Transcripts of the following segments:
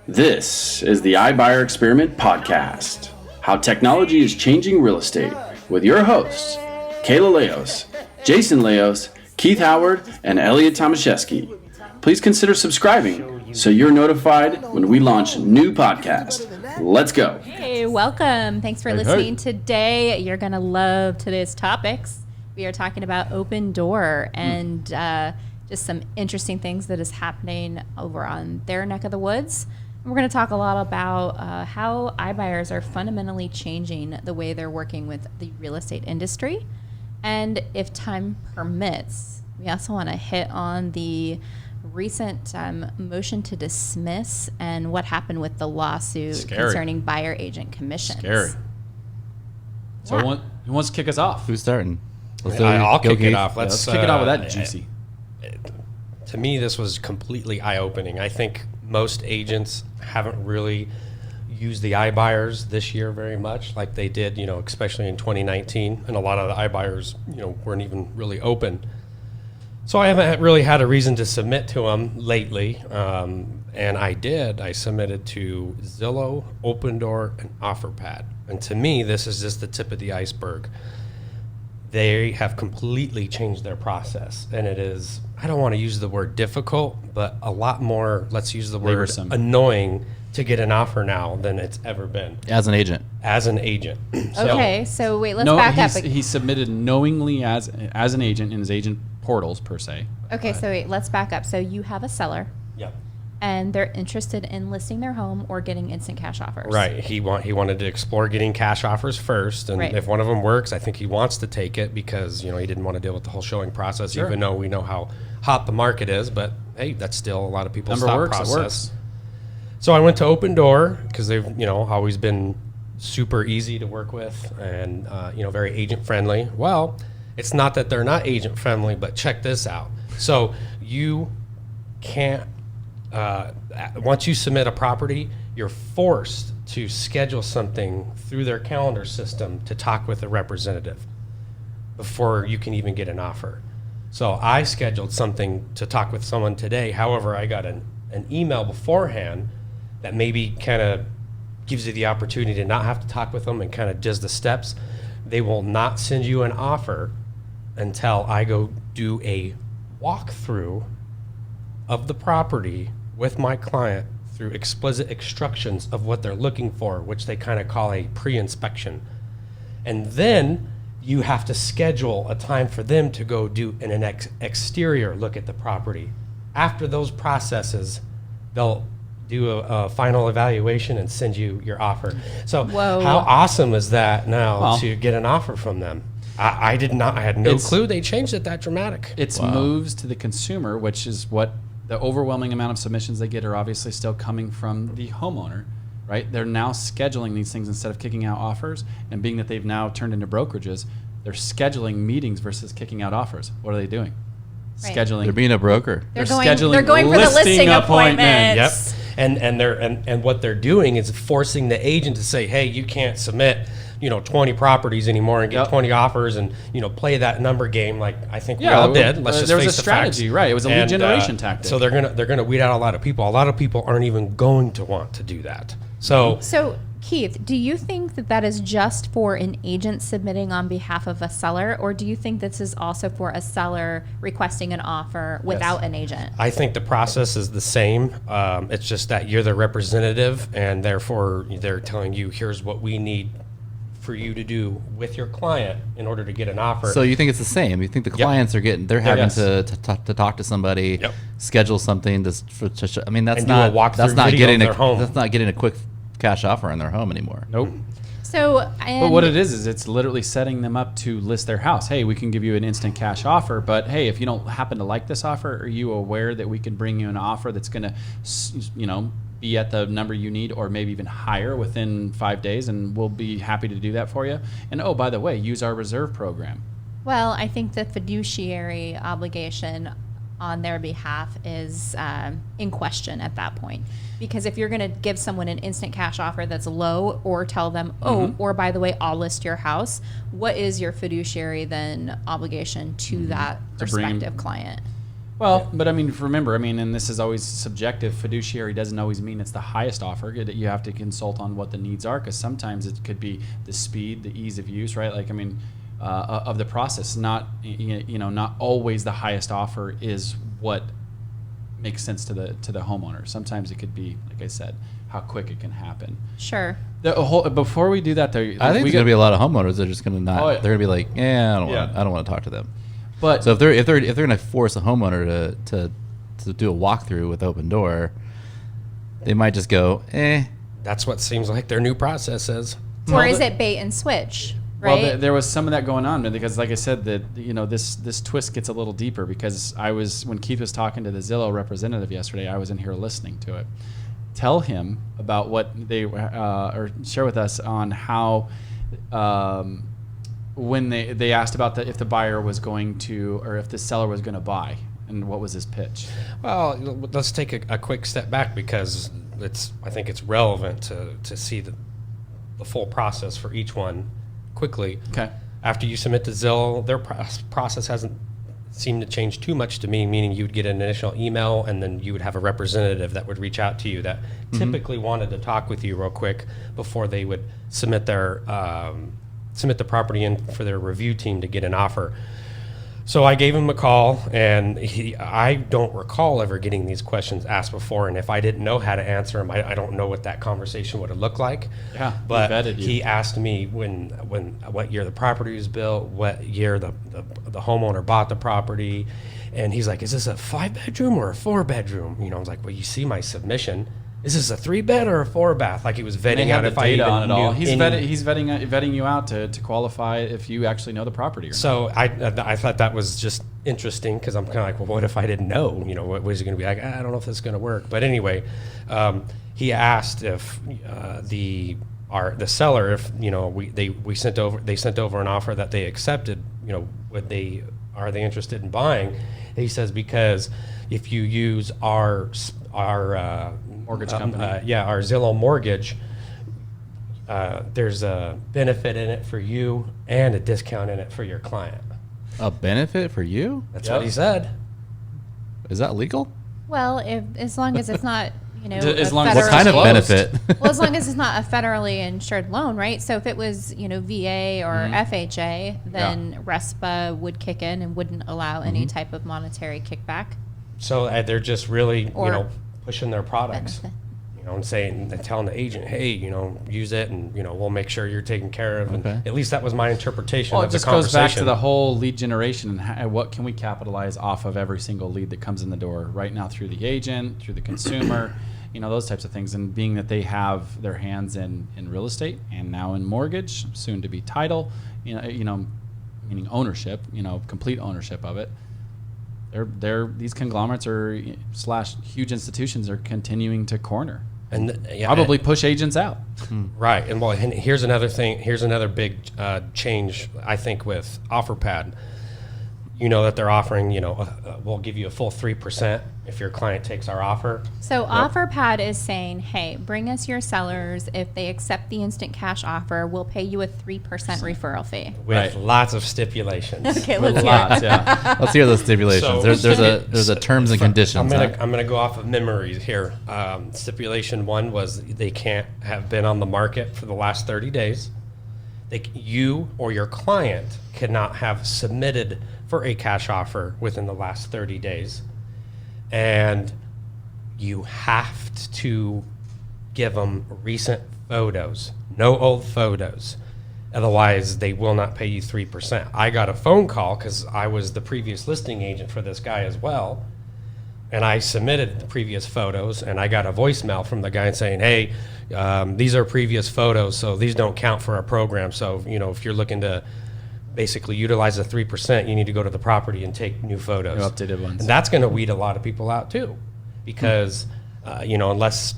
This is the iBuyer Experiment Podcast, how technology is changing real estate, with your hosts, Kayla Leos, Jason Leos, Keith Howard, and Elliot Tomaszewski. Please consider subscribing so you're notified when we launch a new podcast. Let's go. Hey, welcome. Thanks for listening today. You're going to love today's topics. We are talking about Opendoor and just some interesting things that is happening over on their neck of the woods. And we're going to talk a lot about how iBuyers are fundamentally changing the way they're working with the real estate industry. And if time permits, we also want to hit on the recent motion to dismiss and what happened with the lawsuit concerning buyer agent commissions. Scary. So who wants to kick us off? Who's starting? I'll kick it off. Let's kick it off with that juicy. To me, this was completely eye-opening. I think most agents haven't really used the iBuyers this year very much like they did, especially in 2019. And a lot of the iBuyers, weren't even really open. So I haven't really had a reason to submit to them lately. And I did. I submitted to Zillow, Opendoor, and Offerpad. And to me, this is just the tip of the iceberg. They have completely changed their process. And it is, I don't want to use the word difficult, but a lot more, let's use the word annoying to get an offer now than it's ever been. As an agent. Okay, so wait, let's back up. He submitted knowingly as an agent in his agent portals, per se. Okay, so wait, let's back up. So you have a seller. Yep. And they're interested in listing their home or getting instant cash offers. Right. He wanted to explore getting cash offers first, and if one of them works, I think he wants to take it because he didn't want to deal with the whole showing process, even though we know how hot the market is. But hey, that's still a lot of people's thought process. It works. So I went to Opendoor because they've always been super easy to work with and very agent friendly. Well, it's not that they're not agent friendly, but check this out. So you can't. Once you submit a property, you're forced to schedule something through their calendar system to talk with a representative before you can even get an offer. So I scheduled something to talk with someone today. However, I got an email beforehand that maybe kind of gives you the opportunity to not have to talk with them and kind of does the steps. They will not send you an offer until I go do a walkthrough of the property with my client through explicit instructions of what they're looking for, which they kind of call a pre-inspection. And then you have to schedule a time for them to go do an exterior look at the property. After those processes, they'll do a final evaluation and send you your offer. So how awesome is that now to get an offer from them? I had no clue they changed it that dramatic. It's moves to the consumer, which is what the overwhelming amount of submissions they get are obviously still coming from the homeowner, right? They're now scheduling these things instead of kicking out offers, and being that they've now turned into brokerages, they're scheduling meetings versus kicking out offers. What are they doing? Right. Scheduling. They're being a broker. They're going for the listing appointments. Yep. And what they're doing is forcing the agent to say, hey, you can't submit 20 properties anymore and get 20 offers and, play that number game like I think we all did. Let's just there face was a the strategy, facts. right? It was a lead generation tactic. So they're gonna weed out a lot of people. A lot of people aren't even going to want to do that. So Keith, do you think that is just for an agent submitting on behalf of a seller, or do you think this is also for a seller requesting an offer without an agent? I think the process is the same. It's just that you're the representative, and therefore they're telling you, here's what we need for you to do with your client in order to get an offer. So you think it's the same? You think the clients are they're having to talk to somebody, schedule something I mean, that's not getting a quick cash offer on their home anymore. Nope. But what it is it's literally setting them up to list their house. Hey, we can give you an instant cash offer, but hey, if you don't happen to like this offer, are you aware that we can bring you an offer that's going to, be at the number you need or maybe even higher within 5 days, and we'll be happy to do that for you. And oh, by the way, use our reserve program. Well, I think the fiduciary obligation on their behalf is in question at that point. Because if you're going to give someone an instant cash offer that's low, or tell them, or by the way, I'll list your house, what is your fiduciary then obligation to that prospective client? Well, but I mean, remember, and this is always subjective. Fiduciary doesn't always mean it's the highest offer. You have to consult on what the needs are, because sometimes it could be the speed, the ease of use, right? Like, of the process. Not not always the highest offer is what makes sense to the homeowner. Sometimes it could be, like I said, how quick it can happen. Sure. Before we do that, though, I think there's gonna be a lot of homeowners that are just gonna not. Oh, yeah. They're gonna be like, I don't want to talk to them. But so if they're gonna force a homeowner to do a walkthrough with Opendoor, they might just go, That's what seems like their new process is. Or is it bait and switch? Right? Well, there was some of that going on, because, like I said, that this twist gets a little deeper, because when Keith was talking to the Zillow representative yesterday, I was in here listening to it. Tell him about what they or share with us on how when they asked about if the buyer was going to, or if the seller was going to buy, and what was his pitch. Well, let's take a quick step back, because I think it's relevant to see the full process for each one quickly. Okay. After you submit to Zillow, their process hasn't seemed to change too much to me, meaning you'd get an initial email, and then you would have a representative that would reach out to you that typically wanted to talk with you real quick before they would submit the property in for their review team to get an offer. So I gave him a call, and I don't recall ever getting these questions asked before. And if I didn't know how to answer them, I don't know what that conversation would have looked like. Yeah, but he asked me what year the property was built, what year the homeowner bought the property, and he's like, "Is this a 5-bedroom or a 4-bedroom?" I was like, "Well, you see my submission. Is this a 3-bed or a 4-bath?" Like, he was vetting out if I even on it all. knew. He's vetting you out to qualify if you actually know the property or not. So I thought that was just interesting, because I'm kind of like, well, what if I didn't know? What was it going to be like? I don't know if this is going to work. But anyway, he asked if the seller, if they sent over an offer that they accepted. Are they interested in buying? And he says, because if you use our mortgage company. Our Zillow mortgage, there's a benefit in it for you and a discount in it for your client. A benefit for you? That's what he said. Is that legal? Well, as long as it's not, what kind of benefit? Well, as long as it's not a federally insured loan, right? So if it was, VA or FHA, then RESPA would kick in and wouldn't allow any type of monetary kickback. So they're just really, pushing their products, and telling the agent, hey, use it, and we'll make sure you're taken care of. Okay. And at least that was my interpretation of the conversation. It just goes back to the whole lead generation and what can we capitalize off of every single lead that comes in the door right now, through the agent, through the consumer, those types of things. And being that they have their hands in real estate and now in mortgage, soon to be title, meaning ownership, complete ownership of it. These conglomerates / huge institutions are continuing to corner and probably push agents out. Right. And here's another thing. Here's another big change, I think, with Offerpad. That they're offering, we'll give you a full 3% if your client takes our offer. So Offerpad is saying, hey, bring us your sellers. If they accept the instant cash offer, we'll pay you a 3% referral fee. With lots of stipulations. Okay, let's hear it. Yeah. Let's hear those stipulations. So there's a terms and conditions. I'm gonna go off of memory here. Stipulation 1 was they can't have been on the market for the last 30 days. You or your client cannot have submitted for a cash offer within the last 30 days. And you have to give them recent photos, no old photos. Otherwise, they will not pay you 3%. I got a phone call because I was the previous listing agent for this guy as well. And I submitted the previous photos, and I got a voicemail from the guy saying, hey, these are previous photos, so these don't count for our program. So, if you're looking to basically utilize the 3%, you need to go to the property and take new photos. New updated ones. And that's going to weed a lot of people out too, because, unless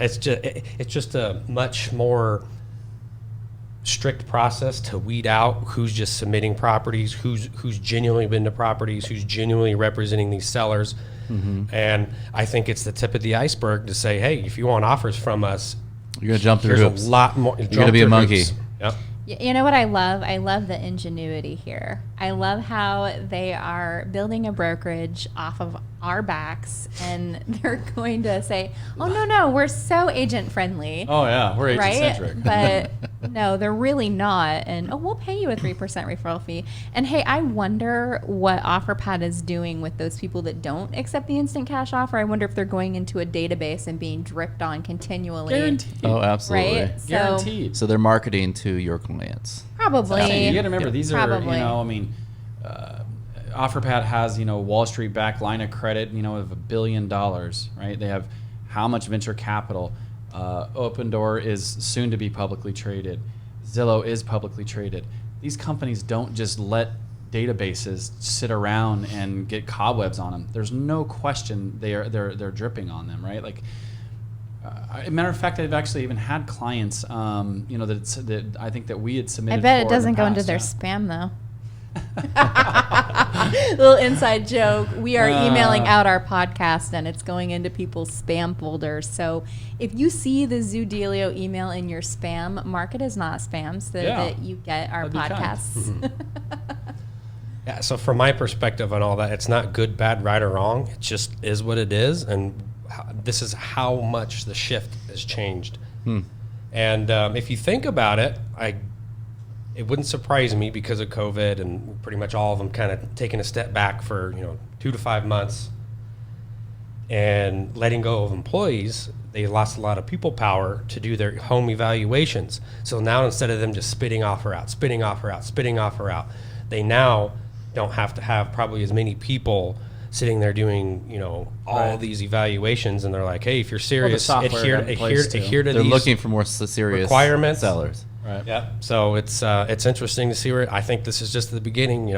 it's just a much more strict process to weed out who's just submitting properties, who's genuinely been to properties, who's genuinely representing these sellers. And I think it's the tip of the iceberg to say, hey, if you want offers from us, you're gonna jump through hoops. A lot more. You're gonna be a monkey. Yep. You know what I love? I love the ingenuity here. I love how they are building a brokerage off of our backs, and they're going to say, oh, no, we're so agent friendly. Oh, yeah, we're agent centric. But no, they're really not. And, we'll pay you a 3% referral fee. And, hey, I wonder what Offerpad is doing with those people that don't accept the instant cash offer. I wonder if they're going into a database and being dripped on continually. Guaranteed. Oh, absolutely. Right? Guaranteed. So they're marketing to your clients. Probably. You got to remember, these are, Probably. Offerpad has, Wall Street backed line of credit, of $1 billion, right? They have how much venture capital? Opendoor is soon to be publicly traded. Zillow is publicly traded. These companies don't just let databases sit around and get cobwebs on them. There's no question they're dripping on them, right? Like, as a matter of fact, I've actually even had clients, that I think that we had submitted. I bet it doesn't go into their spam though. Little inside joke. We are emailing out our podcast, and it's going into people's spam folders. So if you see the Zoodealio email in your spam, mark it as not spam, so that you get our podcasts. Yeah. So from my perspective on all that, it's not good, bad, right, or wrong. It just is what it is, and this is how much the shift has changed. And if you think about it, it wouldn't surprise me because of COVID and pretty much all of them kind of taking a step back for 2 to 5 months and letting go of employees. They lost a lot of people power to do their home evaluations. So now instead of them just spitting offer out, they now don't have to have probably as many people sitting there doing all these evaluations, and they're like, hey, if you're serious, adhere to they're these looking for more serious requirements. Sellers. Right. Yeah. So it's interesting to see where I think this is just the beginning.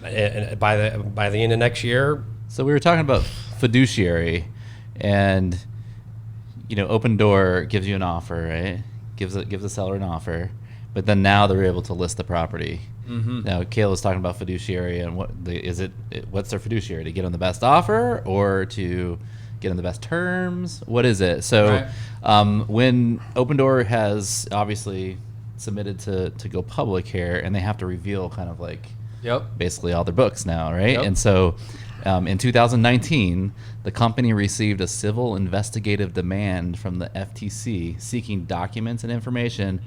And by the end of next year. So we were talking about fiduciary, and Opendoor gives you an offer, right? Gives a seller an offer, but then now they're able to list the property. Now Kayla's talking about fiduciary, and what's their fiduciary, to get on the best offer or to get on the best terms? What is it? So when Opendoor has obviously submitted to go public here, and they have to reveal kind of like basically all their books now, right? And so in 2019, the company received a civil investigative demand from the FTC seeking documents and information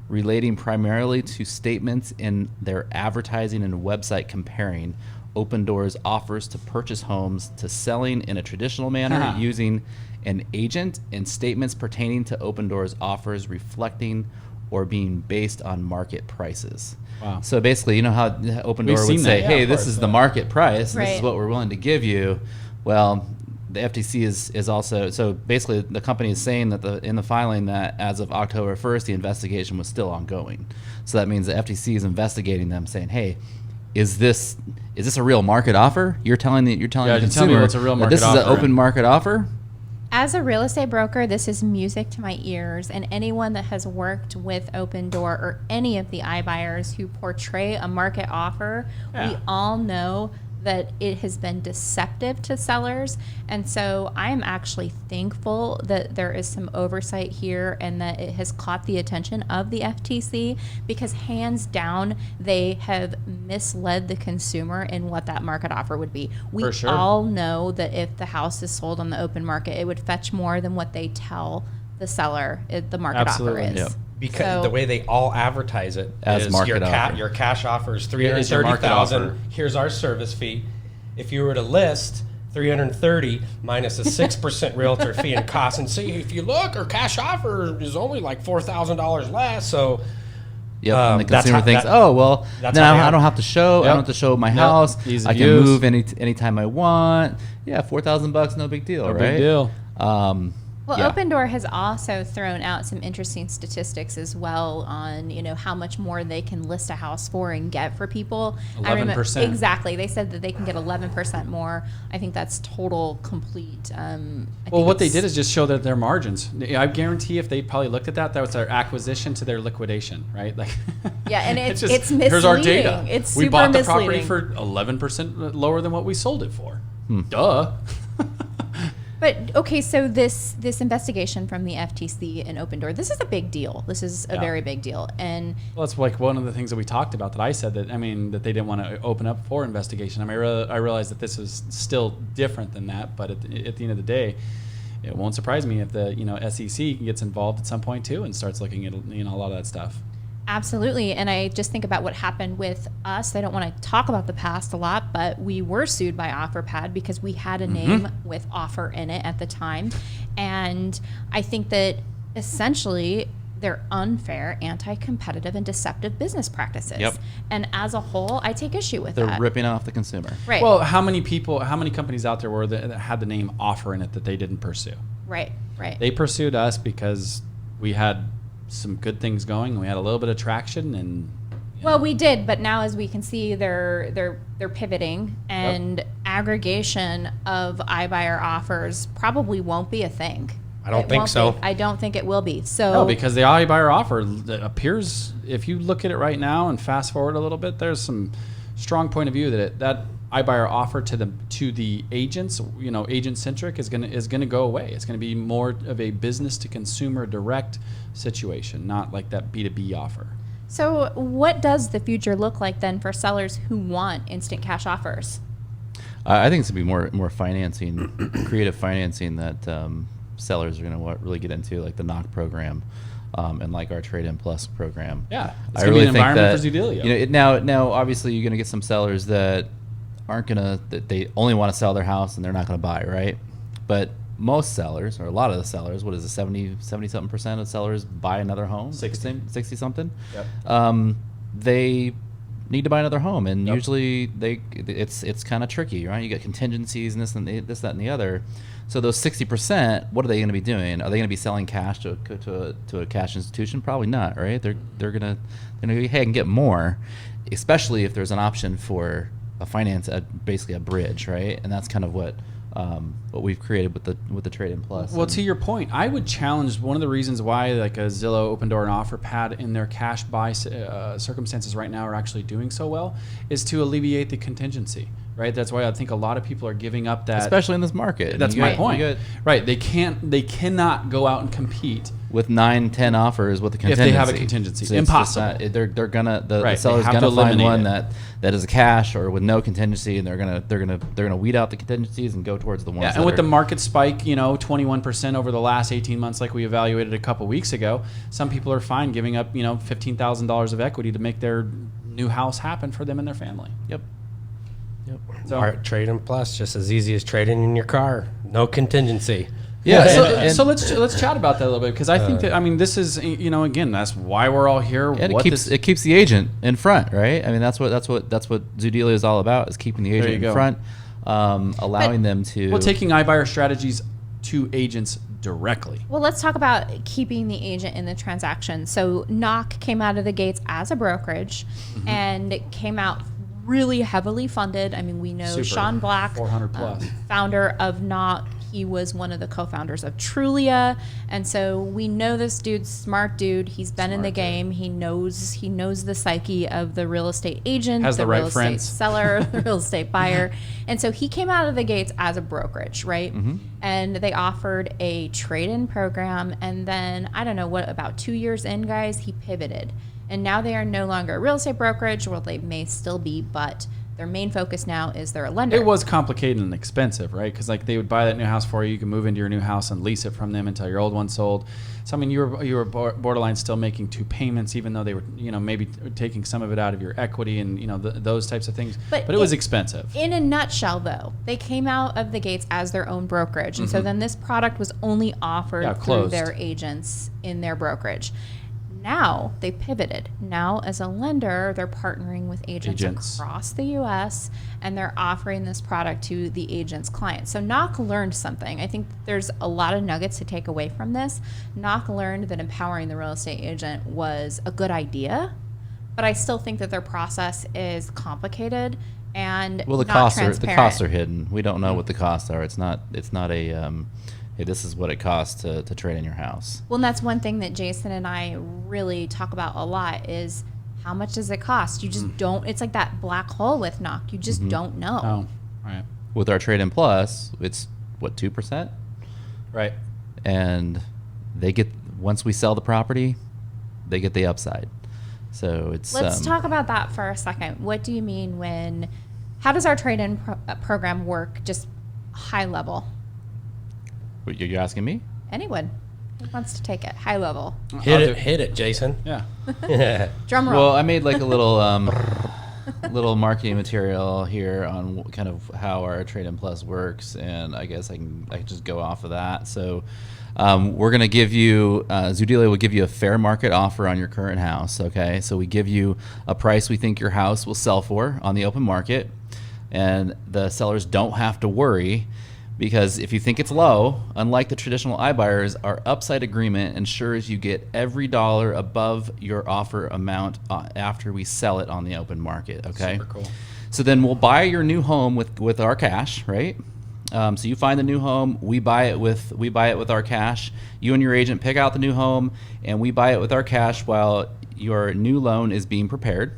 relating primarily to statements in their advertising and website comparing Opendoor's offers to purchase homes to selling in a traditional manner using an agent, and statements pertaining to Opendoor's offers reflecting or being based on market prices. Wow. So basically, how Opendoor would say, hey, this is the market price, and this is what we're willing to give you. Well, the FTC is also, so basically the company is saying that in the filing that as of October 1st, the investigation was still ongoing. So that means the FTC is investigating them, saying, hey, is this a real market offer? You're telling the consumer tell me what's a real market this offer. Is an open market offer? As a real estate broker, this is music to my ears, and anyone that has worked with Opendoor or any of the iBuyers who portray a market offer, we all know that it has been deceptive to sellers. And so I am actually thankful that there is some oversight here and that it has caught the attention of the FTC, because hands down, they have misled the consumer in what that market offer would be. We all know that if the house is sold on the open market, it would fetch more than what they tell the seller the market offer is. Yep. Because the way they all advertise it as is market offer. Your cash offer is $330,000. Here's our service fee. If you were to list $330 minus a 6% realtor fee and cost, and see if you look, our cash offer is only like $4,000 less. So and the consumer thinks, now I don't have to show. I don't have to show my house. I can move anytime I want. Yeah, $4,000, no big deal, right? Big deal. Opendoor has also thrown out some interesting statistics as well on, how much more they can list a house for and get for people. 11%. Exactly. They said that they can get 11% more. I think that's total complete. What they did is just show that their margins. I guarantee if they probably looked at that was their acquisition to their liquidation, right? Like, and it's misleading. Here's our data. It's we super bought the misleading. property for 11% lower than what we sold it for. Duh. But okay, so this investigation from the FTC and Opendoor, this is a big deal. This is a very big deal, and well, it's like one of the things that we talked about that I said that that they didn't want to open up for investigation. I mean, I realize that this is still different than that, but at the end of the day, it won't surprise me if the SEC gets involved at some point too and starts looking at a lot of that stuff. Absolutely. And I just think about what happened with us. I don't want to talk about the past a lot, but we were sued by Offerpad because we had a name with offer in it at the time. And I think that essentially they're unfair, anti-competitive, and deceptive business practices. Yep. And as a whole, I take issue with that. They're ripping off the consumer. Right. Well, how many companies out there were that had the name offer in it that they didn't pursue? Right. They pursued us because we had some good things going. We had a little bit of traction, and well, we did, but now as we can see, they're pivoting, and aggregation of iBuyer offers probably won't be a thing. I don't think so. I don't think it will be. So no, because the iBuyer offer appears, if you look at it right now and fast forward a little bit, there's some strong point of view that iBuyer offer to the agents, agent centric, is gonna go away. It's gonna be more of a business to consumer direct situation, not like that B2B offer. So what does the future look like then for sellers who want instant cash offers? I think it's gonna be more financing, creative financing that sellers are gonna really get into, like the knock program. And like our Trade-In Plus program. Yeah, it's gonna be an environment for Zoodealio. Now obviously you're gonna get some sellers that they only want to sell their house and they're not gonna buy, right? But most sellers, or a lot of the sellers, what is it, 70-something% of sellers buy another home? 60-something? Yep. They need to buy another home, and usually it's kind of tricky, right? You got contingencies and this, that, and the other. So those 60%, what are they going to be doing? Are they going to be selling cash to a cash institution? Probably not, right? They're gonna hey, I can get more, especially if there's an option for a finance, basically a bridge, right? And that's kind of what we've created with the Trade-In Plus. Well, to your point, I would challenge one of the reasons why like a Zillow, Opendoor, and Offerpad in their cash buy circumstances right now are actually doing so well is to alleviate the contingency. Right, that's why I think a lot of people are giving up that, especially in this market. That's my point. Right, they cannot go out and compete with 9-10 offers with a contingency. If they have a contingency, so impossible. They're gonna the seller's gonna find one that is a cash or with no contingency, and they're gonna weed out the contingencies and go towards the ones. And with the market spike, 21% over the last 18 months, like we evaluated a couple weeks ago, some people are fine giving up $15,000 of equity to make their new house happen for them and their family. Yep. So our Trade-In Plus, just as easy as trading in your car, no contingency. Yeah. So let's chat about that a little bit, because I think that this is again, that's why we're all here. And it keeps the agent in front, right? I mean that's what Zoodealio is all about, is keeping the agent in front, allowing them to taking iBuyer strategies to agents directly. Well, let's talk about keeping the agent in the transaction. So Knock came out of the gates as a brokerage, and it came out really heavily funded. I mean, we know Sean Black, 400 plus, founder of Knock. He was one of the co-founders of Trulia, and so we know this dude's smart dude. He's been in the game. He knows the psyche of the real estate agent, has the right real friends, estate seller, the real estate buyer, and so he came out of the gates as a brokerage, right? And they offered a trade-in program, and then I don't know what, about 2 years in, guys, he pivoted. And now they are no longer a real estate brokerage. Well, they may still be, but their main focus now is they're a lender. It was complicated and expensive, right? Because like they would buy that new house for you. You can move into your new house and lease it from them until your old one sold. So I mean, you were borderline still making 2 payments, even though they were maybe taking some of it out of your equity and those types of things. But it was expensive. In a nutshell, though, they came out of the gates as their own brokerage, and so then this product was only offered through their agents in their brokerage. Now they pivoted. Now as a lender, they're partnering with agents across the U.S. and they're offering this product to the agent's clients. So Knock learned something. I think there's a lot of nuggets to take away from this. Knock learned that empowering the real estate agent was a good idea, but I still think that their process is complicated and the costs are hidden. We don't know what the costs are. It's not a hey, this is what it costs to trade in your house. Well, and that's one thing that Jason and I really talk about a lot is how much does it cost? You just don't. It's like that black hole with Knock. You just don't know. Oh, right. With our Trade-In Plus, it's what, 2%? Right. And they get, once we sell the property, they get the upside. So it's let's talk about that for a second. What do you mean how does our trade-in program work, just high level? You're asking me? Anyone who wants to take it, high level. Hit it, Jason. Yeah. Drum roll. Well, I made like a little little marketing material here on kind of how our Trade-in Plus works, and I guess I can just go off of that. So we're going to give you, Zoodealio will give you a fair market offer on your current house, okay? So we give you a price we think your house will sell for on the open market, and the sellers don't have to worry, because if you think it's low, unlike the traditional iBuyers, our upside agreement ensures you get every dollar above your offer amount after we sell it on the open market. Okay. Super cool. So then we'll buy your new home with our cash, right? So you find the new home, we buy it with our cash. You and your agent pick out the new home, and we buy it with our cash while your new loan is being prepared.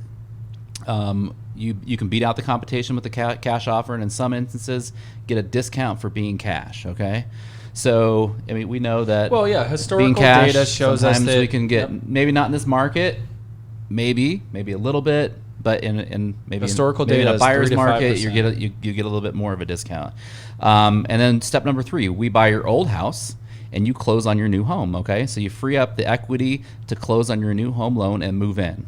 You can beat out the competition with the cash offer, and in some instances get a discount for being cash. Okay, so I mean, we know that. Well, yeah, historical being cash, data shows us that we can get maybe not in this market, maybe a little bit, but in maybe historical maybe data in a buyer's is 3 to market, 5%. you get a little bit more of a discount. And then step number 3, we buy your old house and you close on your new home. Okay, so you free up the equity to close on your new home loan and move in.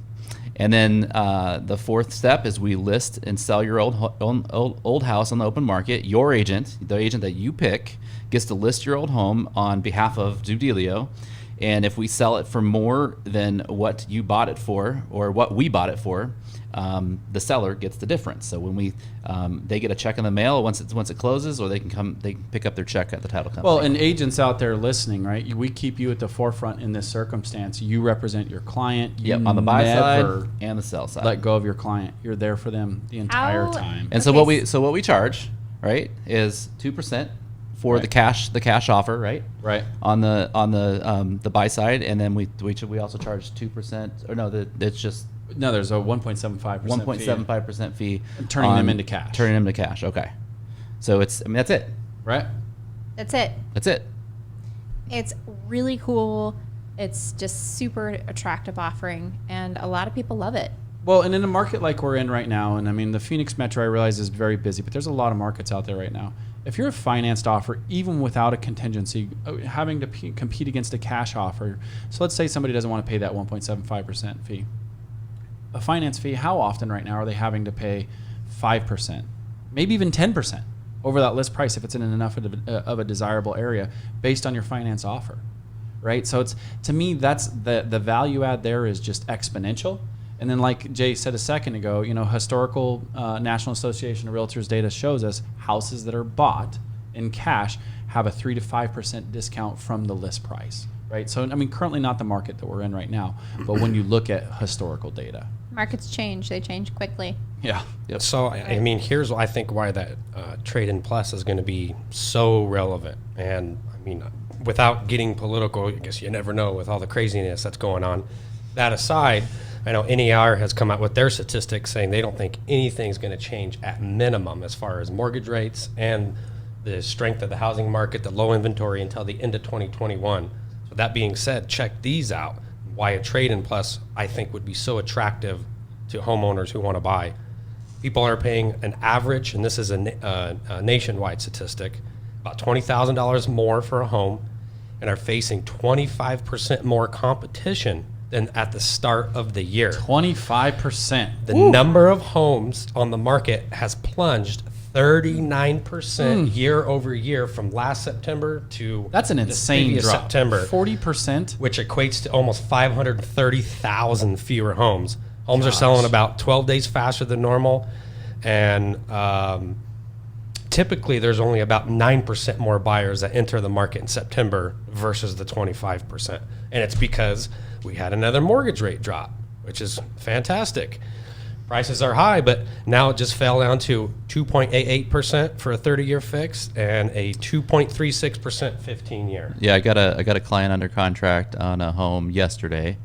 And then the 4th step is we list and sell your old house on the open market. Your agent, the agent that you pick, gets to list your old home on behalf of Zoodealio. And if we sell it for more than what you bought it for, or what we bought it for, the seller gets the difference. So when they get a check in the mail once it closes, or they can pick up their check at the title company. Well, and agents out there listening, right? We keep you at the forefront in this circumstance. You represent your client. You on the buy side never and the sell side. let go of your client. You're there for them the entire time. And so what we charge, right, is 2% for the cash offer, right? Right. On the buy side, and then we also charge 2%, or no, it's just. No, there's a 1.75% 1.75% fee. Turning them into cash. Turning them to cash. Okay. So that's it. Right. That's it. That's it. It's really cool. It's just super attractive offering, and a lot of people love it. Well, and in a market like we're in right now, and I mean, the Phoenix Metro, I realize, is very busy, but there's a lot of markets out there right now. If you're a financed offer, even without a contingency, having to compete against a cash offer, so let's say somebody doesn't want to pay that 1.75% fee. A finance fee, how often right now are they having to pay 5%, maybe even 10% over that list price if it's in enough of a desirable area based on your finance offer, right? So it's, to me, that's the value add there is just exponential. And then like Jay said a second ago, historical National Association of Realtors data shows us houses that are bought in cash have a 3 to 5% discount from the list price, right? So, I mean, currently not the market that we're in right now, but when you look at historical data. Markets change. They change quickly. Yeah. Yep. So, I mean, here's I think why that Trade-in Plus is going to be so relevant. And, I mean, without getting political, I guess you never know with all the craziness that's going on. That aside, I know NER has come out with their statistics saying they don't think anything's going to change at minimum as far as mortgage rates and the strength of the housing market, the low inventory until the end of 2021. So that being said, check these out. Why a Trade-in Plus, I think, would be so attractive to homeowners who want to buy. People are paying an average, and this is a nationwide statistic, about $20,000 more for a home, and are facing 25% more competition than at the start of the year. 25%. The number of homes on the market has plunged 39% year over year from last September to that's an insane drop. September. 40%, which equates to almost 530,000 fewer homes. Homes are selling about 12 days faster than normal, and typically there's only about 9% more buyers that enter the market in September versus the 25%. And it's because we had another mortgage rate drop, which is fantastic. Prices are high, but now it just fell down to 2.88% for a 30-year fix and a 2.36% 15-year. Yeah, I got a client under contract on a home yesterday,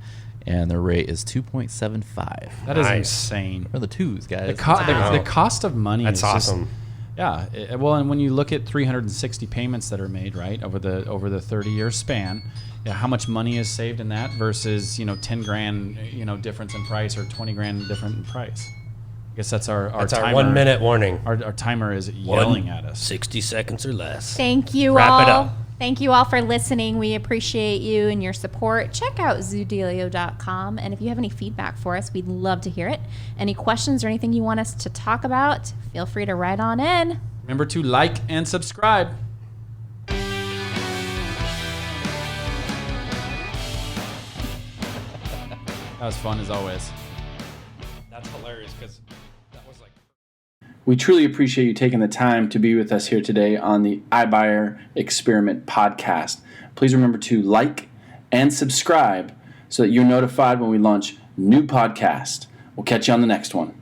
and the rate is 2.75. That is insane. For the twos, guys. The cost of money That's is awesome. Yeah. Well, and when you look at 360 payments that are made, right, over the 30-year span, how much money is saved in that versus, 10 grand, difference in price or 20 grand different in price. I guess that's our that's timer. Our 1 minute warning. Our timer is yelling at us. 60 seconds or less. Thank you Wrap all. it up. Thank you all for listening. We appreciate you and your support. Check out Zoodealio.com. And if you have any feedback for us, we'd love to hear it. Any questions or anything you want us to talk about, feel free to write on in. Remember to like and subscribe. That was fun as always. That's hilarious because that was like... We truly appreciate you taking the time to be with us here today on the iBuyer Experiment podcast. Please remember to like and subscribe so that you're notified when we launch new podcasts. We'll catch you on the next one.